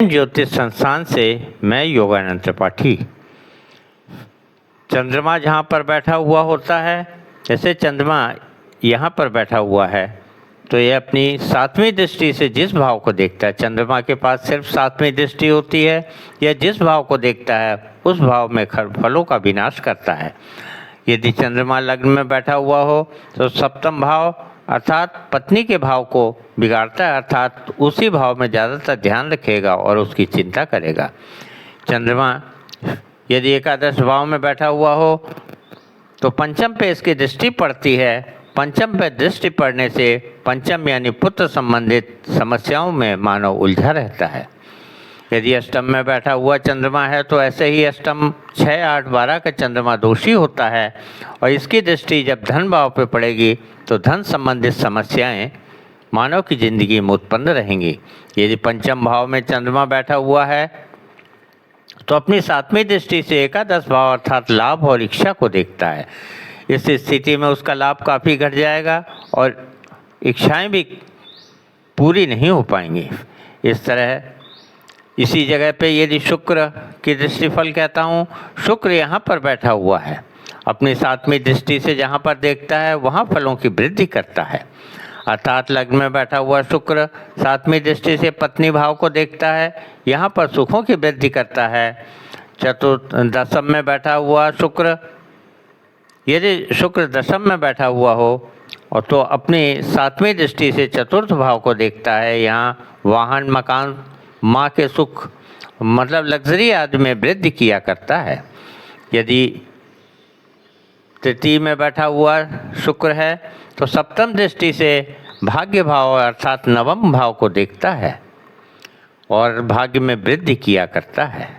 ओम ज्योतिष संस्थान से मैं योगानंद त्रिपाठी। चंद्रमा जहाँ पर बैठा हुआ होता है, जैसे चंद्रमा यहाँ पर बैठा हुआ है तो ये अपनी सातवीं दृष्टि से जिस भाव को देखता है, चंद्रमा के पास सिर्फ सातवीं दृष्टि होती है, यह जिस भाव को देखता है उस भाव में फलों का विनाश करता है। यदि चंद्रमा लग्न में बैठा हुआ हो तो सप्तम भाव अर्थात पत्नी के भाव को बिगाड़ता है, अर्थात उसी भाव में ज़्यादातर ध्यान रखेगा और उसकी चिंता करेगा। चंद्रमा यदि एकादश भाव में बैठा हुआ हो तो पंचम पे इसकी दृष्टि पड़ती है। पंचम पे दृष्टि पड़ने से पंचम यानी पुत्र संबंधित समस्याओं में मानव उलझा रहता है। यदि अष्टम में बैठा हुआ चंद्रमा है तो ऐसे ही अष्टम 6, 8, 12 का चंद्रमा दोषी होता है और इसकी दृष्टि जब धन भाव पे पड़ेगी तो धन संबंधित समस्याएं मानव की जिंदगी में उत्पन्न रहेंगी। यदि पंचम भाव में चंद्रमा बैठा हुआ है तो अपनी सातवीं दृष्टि से एकादश भाव अर्थात लाभ और इच्छा को देखता है। इस स्थिति में उसका लाभ काफ़ी घट जाएगा और इच्छाएं भी पूरी नहीं हो पाएंगी। इस तरह इसी जगह पे यदि शुक्र की दृष्टिफल कहता हूँ, शुक्र यहाँ पर बैठा हुआ है, अपनी सातवीं दृष्टि से जहाँ पर देखता है वहाँ फलों की वृद्धि करता है। अर्थात लग्न में बैठा हुआ शुक्र सातवीं दृष्टि से पत्नी भाव को देखता है, यहाँ पर सुखों की वृद्धि करता है। दशम में बैठा हुआ शुक्र, यदि शुक्र दशम में बैठा हुआ हो और तो अपनी सातवीं दृष्टि से चतुर्थ भाव को देखता है, यहाँ वाहन, मकान, माँ के सुख मतलब लग्जरी आदि में वृद्धि किया करता है। यदि तृतीय में बैठा हुआ शुक्र है तो सप्तम दृष्टि से भाग्य भाव अर्थात नवम भाव को देखता है और भाग्य में वृद्धि किया करता है।